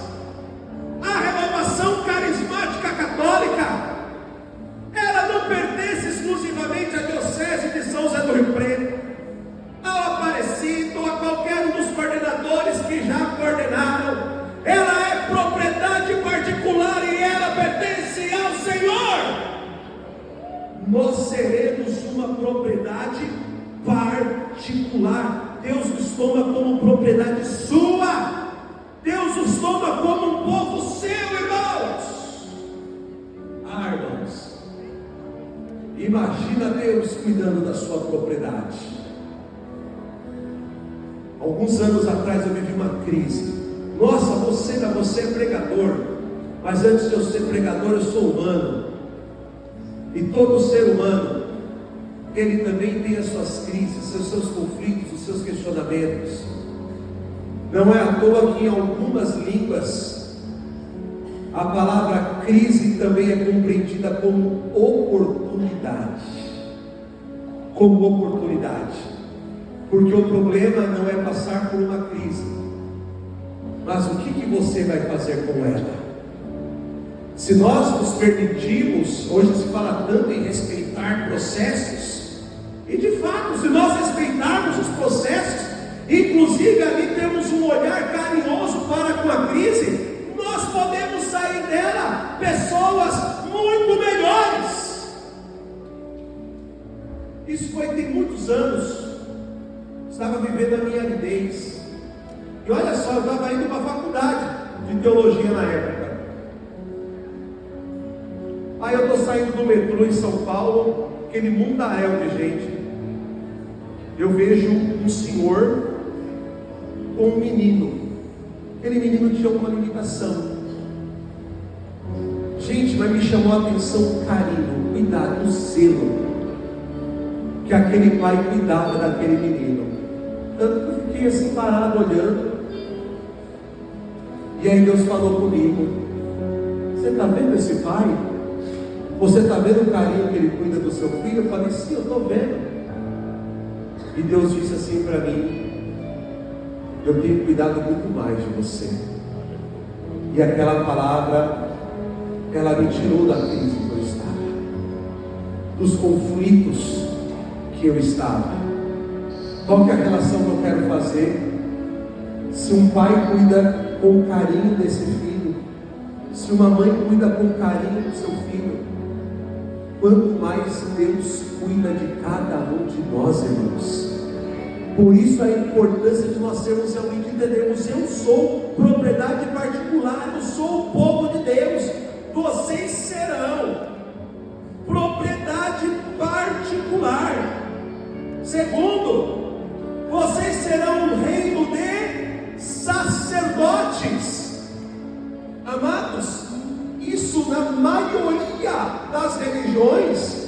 propriedade sua. Deus os toma como um povo seu, irmãos. Irmãos, imagina Deus cuidando da sua propriedade. Alguns anos atrás eu vivi uma crise. Nossa, você é pregador, mas antes de eu ser pregador eu sou humano. E todo ser humano, ele também tem as suas crises, os seus conflitos, os seus questionamentos. Não é à toa que em algumas línguas a palavra crise também é compreendida como oportunidade. Como oportunidade. Porque o problema não é passar por uma crise, mas o que você vai fazer com ela? Se nós nos permitirmos, hoje se fala tanto em respeitar processos, e de fato, se nós respeitarmos os processos, inclusive ali temos um olhar carinhoso para com a crise, nós podemos sair dela pessoas muito melhores. Isso foi tem muitos anos. Estava vivendo a minha aridez. E olha só, eu estava indo para a faculdade de teologia na época. Aí eu estou saindo do metrô em São Paulo, aquele mundaréu de gente. Eu vejo um senhor com um menino. Aquele menino tinha uma limitação. Gente, mas me chamou a atenção o carinho, o cuidado, o zelo que aquele pai cuidava daquele menino. Tanto que eu fiquei assim parado olhando. E aí Deus falou comigo: você está vendo esse pai? Você está vendo o carinho que ele cuida do seu filho? Eu falei: sim, eu estou vendo. E Deus disse assim para mim: eu tenho cuidado muito mais de você. E aquela palavra, ela me tirou da crise que eu estava, dos conflitos que eu estava. Qual que é a relação que eu quero fazer? Se um pai cuida com carinho desse filho, se uma mãe cuida com carinho do seu filho, quanto mais Deus cuida de cada um de nós, irmãos. Por isso a importância de nós sermos realmente entendermos: eu sou propriedade particular, eu sou o povo de Deus, vocês serão propriedade particular. Segundo, vocês serão um reino de sacerdotes. Amados, isso na maioria das religiões,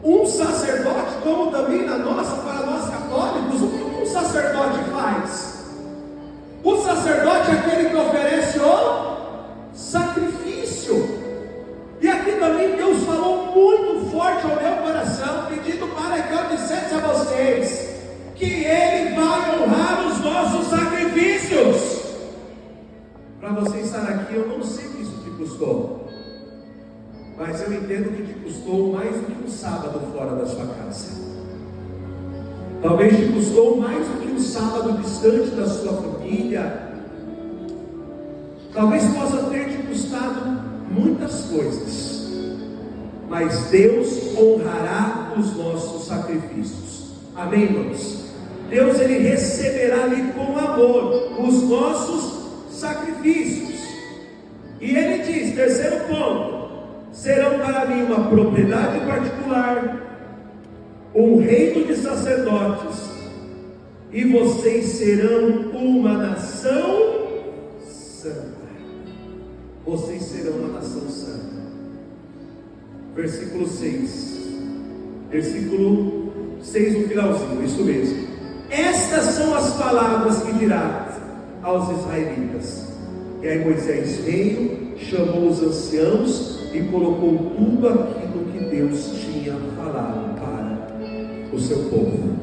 um sacerdote, como também na nossa, para nós católicos, o que um sacerdote faz? O sacerdote é aquele que oferece o sacrifício. E aqui também Deus falou muito forte ao meu coração, pedindo para que eu dissesse a vocês que Ele vai honrar os nossos sacrifícios. Para você estar aqui, eu não sei o que isso te custou, mas eu entendo que te custou mais do que um sábado fora da sua casa. Talvez te custou mais do que um sábado distante da sua família. Talvez possa ter te custado muitas coisas, mas Deus honrará os nossos sacrifícios. Amém, irmãos? Deus, Ele receberá ali com amor os nossos sacrifícios. E Ele diz, terceiro ponto: serão para mim uma propriedade particular, um reino de sacerdotes, e vocês serão uma nação santa. Vocês serão uma nação santa. Versículo 6. Versículo 6 no finalzinho, isso mesmo. Estas são as palavras que dirá aos israelitas. E aí Moisés veio, chamou os anciãos e colocou tudo aquilo que Deus tinha falado para o seu povo.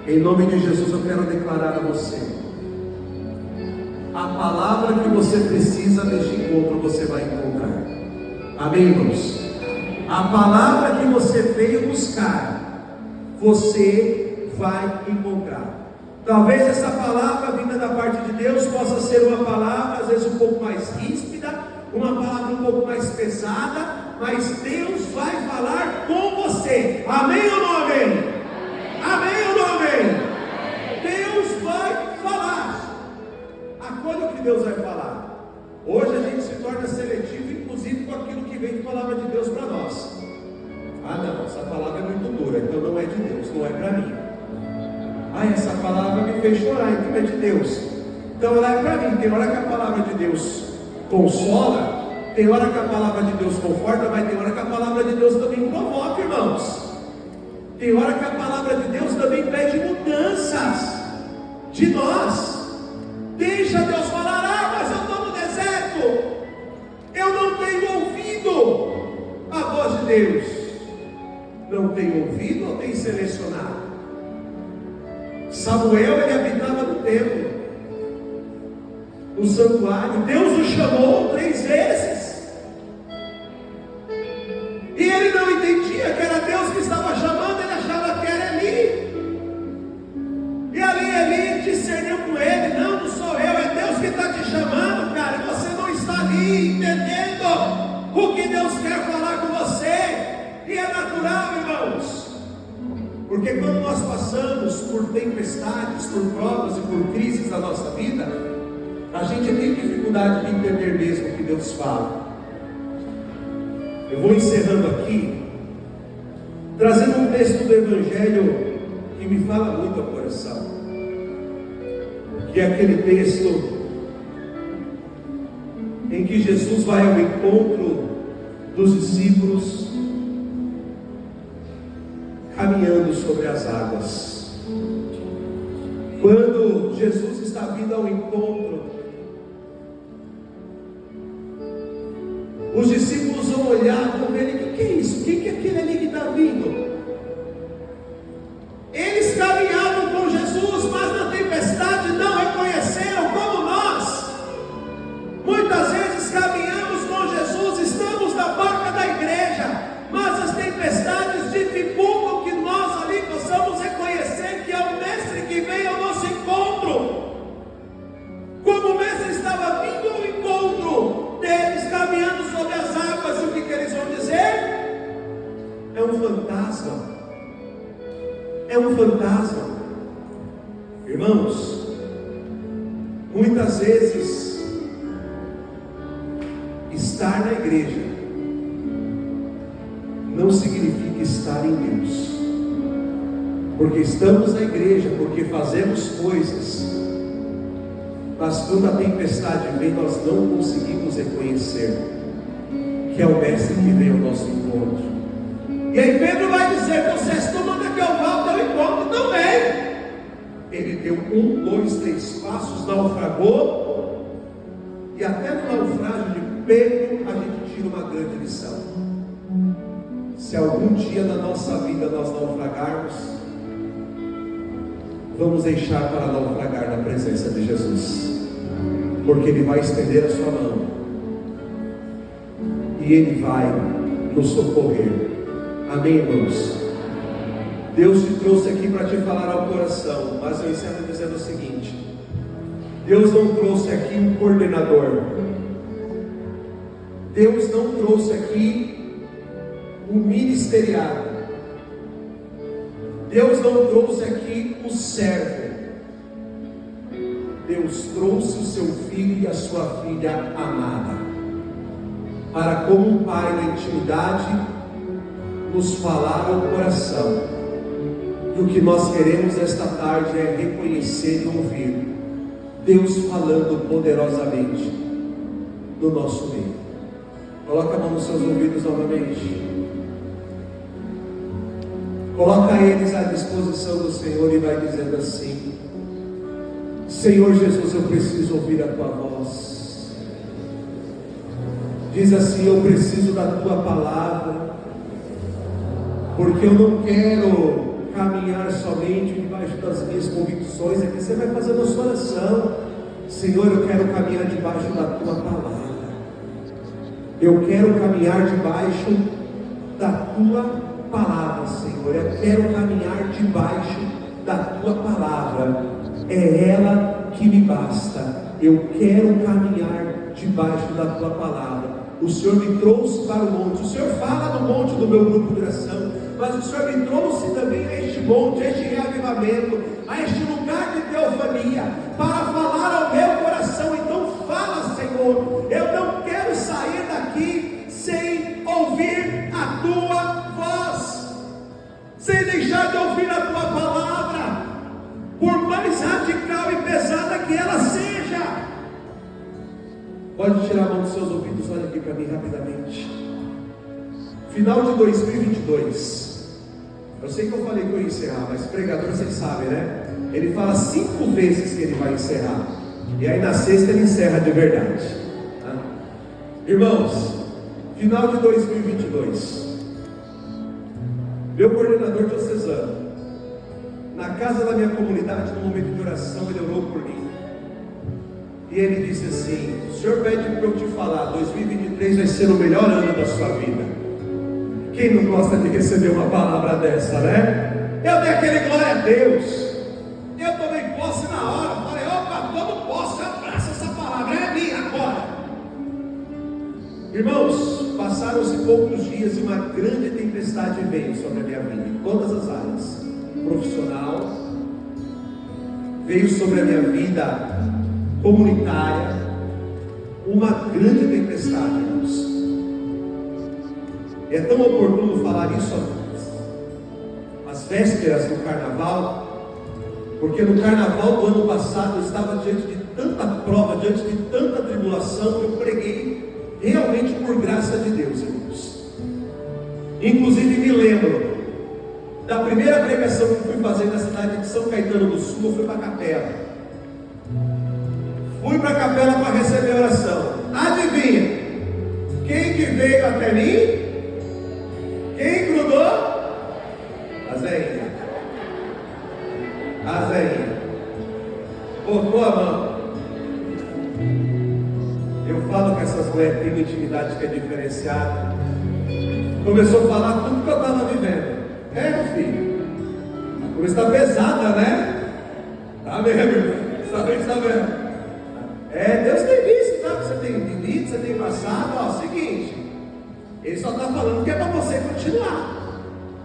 Em nome de Jesus eu quero declarar a você: a palavra que você precisa neste encontro você vai encontrar. Amém, irmãos? A palavra que você veio buscar, você vai encontrar. Talvez essa palavra vinda da parte de Deus possa ser uma palavra às vezes um pouco mais ríspida, uma palavra um pouco mais pesada, mas Deus vai falar com você. Amém ou não amém? Amém ou não amém? Deus vai falar essa palavra é muito dura, então não é de Deus, não é para mim. Essa palavra me fez chorar, então é de Deus, então ela é para mim. Tem hora que a palavra de Deus consola, tem hora que a palavra de Deus conforta, mas tem hora que a palavra de Deus também provoca, irmãos. Tem hora que a palavra de Deus também pede mudanças de nós. Deixa Deus falar: mas eu estou no deserto, eu não tenho ouvido a voz de Deus. Não tem ouvido ou tem selecionado? Samuel, ele habitava no templo, no santuário. Deus o chamou 3 vezes, e ele não entendia que era Deus que estava chamando. Ele achava que era Eli, e ali Eli discerniu com ele: não sou eu, é Deus que está te chamando, cara. Você não está ali entendendo o que Deus quer falar com você. E é natural, irmãos, porque quando nós passamos por tempestades, por provas e por crises na nossa vida, a gente tem dificuldade de entender mesmo o que Deus fala. Eu vou encerrando aqui, trazendo um texto do Evangelho que me fala muito ao coração, que é aquele texto em que Jesus vai ao encontro dos discípulos caminhando sobre as águas. Quando Jesus está vindo ao encontro, os discípulos vão olhar, vão ver: o que é isso? Quem que é aquele ali que está vindo? Eles caminhavam com Jesus, mas na tempestade não reconheceram, como nós. Muitas vezes caminhamos com Jesus, estamos na porta da igreja, mas as tempestades dificultam que nós ali possamos reconhecer que é o Mestre que veio ao nosso encontro. Como o Mestre estava vindo ao encontro deles, caminhando sobre as águas, e o que eles vão dizer? É um fantasma. É um fantasma. Irmãos, muitas vezes estar na igreja não significa estar em Deus, porque estamos na igreja, porque fazemos coisas, mas quando a tempestade vem, nós não conseguimos reconhecer que é o Mestre que vem ao nosso encontro. E aí Pedro vai dizer: vocês tu manda que eu vá ao teu encontro também. Ele deu 1, 2, 3 passos, naufragou, e até no naufrágio de Pedro a gente tira uma grande lição. Se algum dia na nossa vida nós naufragarmos, vamos deixar para naufragar na presença de Jesus, porque Ele vai estender a sua mão e Ele vai nos socorrer. Amém, irmãos? Deus te trouxe aqui para te falar ao coração, mas eu encerro dizendo o seguinte: Deus não trouxe aqui um coordenador, Deus não trouxe aqui um ministeriado, Deus não trouxe aqui o servo. Deus trouxe o seu filho e a sua filha amada, para, como um pai na intimidade, nos falar ao coração. E o que nós queremos esta tarde é reconhecer e ouvir Deus falando poderosamente no nosso meio. Coloca a mão nos seus ouvidos novamente. Coloca eles à disposição do Senhor e vai dizendo assim: Senhor Jesus, eu preciso ouvir a tua voz. Diz assim: eu preciso da tua palavra, porque eu não quero caminhar somente debaixo das minhas convicções. Aqui você vai fazendo a sua oração: Senhor, eu quero caminhar debaixo da tua palavra, eu quero caminhar debaixo da tua palavra, Senhor, eu quero caminhar debaixo da tua palavra, é ela que me basta, eu quero caminhar debaixo da tua palavra. O Senhor me trouxe para o monte, o Senhor fala no monte do meu grupo de oração, mas o Senhor me trouxe também a este monte, a este reavivamento, a este lugar de teofania, para falar ao meu coração. Então fala, Senhor, eu não quero sair daqui sem ouvir a tua voz. deixar de ouvir a tua palavra, por mais radical e pesada que ela seja. Pode tirar a mão dos seus ouvidos, olha aqui para mim rapidamente. Final de 2022. Eu sei que eu falei que eu ia encerrar, mas pregador vocês sabem, né? Ele fala 5 vezes que ele vai encerrar, e aí na sexta ele encerra de verdade. Irmãos, final de 2022, meu coordenador diocesano, na casa da minha comunidade, no momento de oração, ele orou por mim. E ele disse assim: o Senhor pede para eu te falar, 2023 vai ser o melhor ano da sua vida. Quem não gosta de receber uma palavra dessa, né? Eu dei aquele glória a Deus. Eu tomei posse na hora. Falei: opa, tomo posse, eu abraço essa palavra, é minha agora. Irmãos, passaram-se poucos dias e uma grande tempestade veio sobre a minha vida, em todas as áreas. Profissional, veio sobre a minha vida comunitária, uma grande tempestade, irmãos. E é tão oportuno falar isso às vésperas do carnaval, porque no carnaval do ano passado eu estava diante de tanta prova, diante de tanta tribulação, que eu preguei realmente por graça de Deus, irmãos. Inclusive me lembro da primeira pregação que fui fazer na cidade de São Caetano do Sul. Eu fui para a capela. Fui para a capela para receber a oração. Adivinha? Quem que veio até mim? Quem grudou? A Zéia. A Zéia. Botou a mão. Eu falo que essas mulheres têm uma intimidade que é diferenciada. Começou a falar tudo que eu estava vivendo. Meu filho, a coisa está pesada, né? Tá mesmo, irmão. Está vendo? Deus tem visto, tá? Você tem vivido, você tem passado. Ó, seguinte, Ele só está falando que é para você continuar.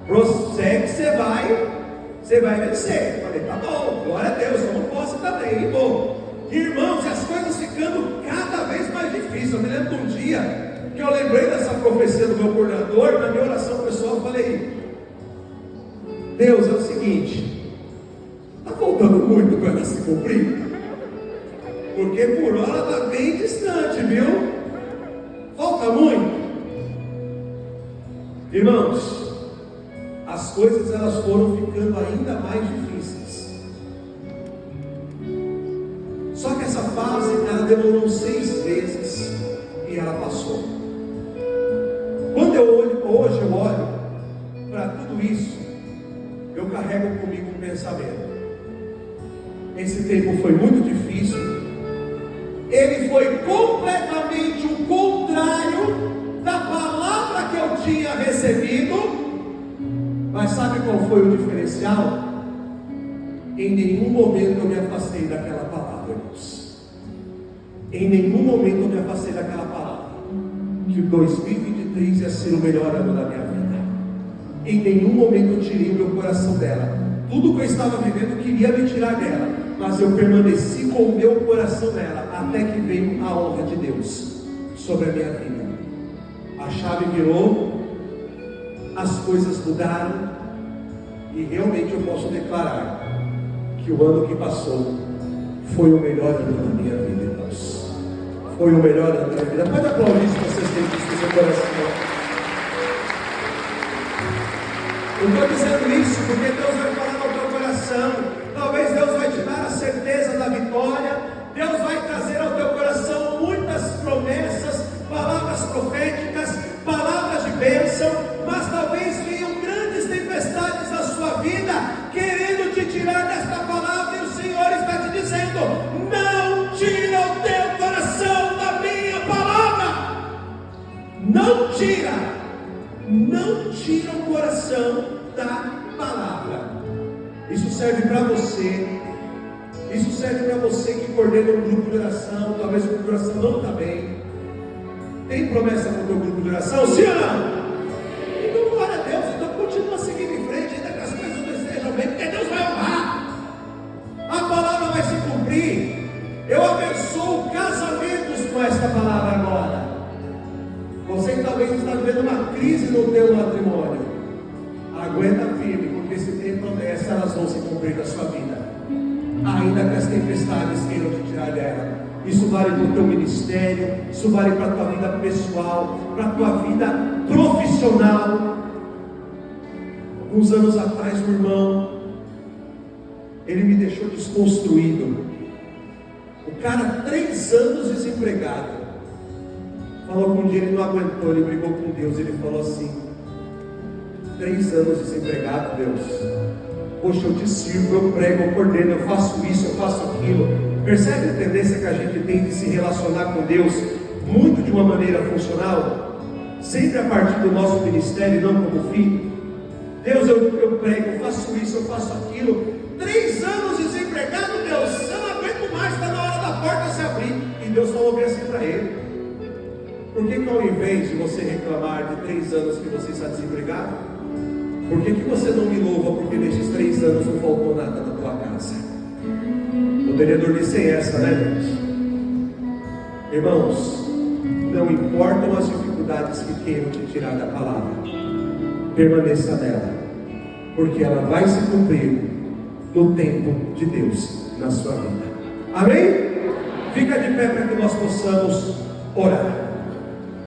Prossegue, você vai vencer. Eu falei: tá bom, glória a Deus, eu não posso também, bom. Irmãos, as coisas ficando cada vez mais difíceis. Eu me lembro de um dia que eu lembrei dessa profecia do meu coordenador. Na minha oração pessoal eu falei: Deus, é o seguinte, está faltando muito para ela se cumprir, porque por hora está bem distante, viu? Falta muito. Irmãos, as coisas elas foram ficando ainda mais difíceis. Só que essa fase ela demorou 6 meses e ela passou. Quando hoje eu olho para tudo isso, eu carrego comigo um pensamento. Esse tempo foi muito difícil. Ele foi completamente o contrário da palavra que eu tinha recebido. Mas sabe qual foi o diferencial? Em nenhum momento eu me afastei daquela palavra, irmãos. Em nenhum momento eu me afastei daquela palavra, que 2023 ia ser o melhor ano da minha vida. Em nenhum momento eu tirei o meu coração dela. Tudo que eu estava vivendo queria me tirar dela, mas eu permaneci com o meu coração nela, até que veio a honra de Deus sobre a minha vida. A chave virou, as coisas mudaram, e realmente eu posso declarar que o ano que passou foi o melhor ano da minha vida, irmãos. Foi o melhor ano da minha vida. Pode aplaudir se vocês têm isso no seu coração. Eu estou dizendo isso porque Deus vai falar no teu coração. Talvez Deus vai te dar a certeza da vitória. Deus vai trazer ao teu coração muitas promessas, palavras proféticas, palavras de bênção. Mas talvez venham grandes tempestades na sua vida, querendo te tirar desta palavra. E o Senhor está te dizendo: não tira o teu coração da minha palavra. Não tira. Não tira o coração da palavra. Isso serve para você. Isso serve para você que coordena um grupo de oração. Talvez o grupo de oração não está bem. Tem promessa para o teu grupo de oração? Sim ou não? Então glória a Deus. Então continua seguindo em frente, ainda que as coisas não estejam bem, porque Deus vai honrar. A palavra vai se cumprir. Eu abençoo casamentos com esta palavra agora. Você talvez está vivendo uma crise no teu matrimônio. Aguenta firme, porque porque se tem promessa, elas vão se cumprir na sua vida, ainda que as tempestades queiram te tirar dela. Isso vale para o teu ministério, isso vale para a tua vida pessoal, para a tua vida profissional. Alguns anos atrás, um irmão, ele me deixou desconstruído. O cara, 3 anos desempregado, falou que um dia ele não aguentou, ele brigou com Deus, ele falou assim: 3 anos desempregado, Deus, poxa, eu te sirvo, eu prego, eu coordeno, eu faço isso, eu faço aquilo. Percebe a tendência que a gente tem de se relacionar com Deus muito de uma maneira funcional, sempre a partir do nosso ministério, não como fim. Deus, eu prego, eu faço isso, eu faço aquilo. 3 anos desempregado, Deus, eu não aguento mais, está na hora da porta se abrir. E Deus falou bem assim para ele: por que ao invés de você reclamar de 3 anos que você está desempregado, por que você não me louva porque nesses 3 anos não faltou nada na tua casa? Poderia dormir sem essa, né, gente? Irmãos, não importam as dificuldades que queiram te tirar da palavra, permaneça nela, porque ela vai se cumprir no tempo de Deus na sua vida. Amém? Fica de pé para que nós possamos orar.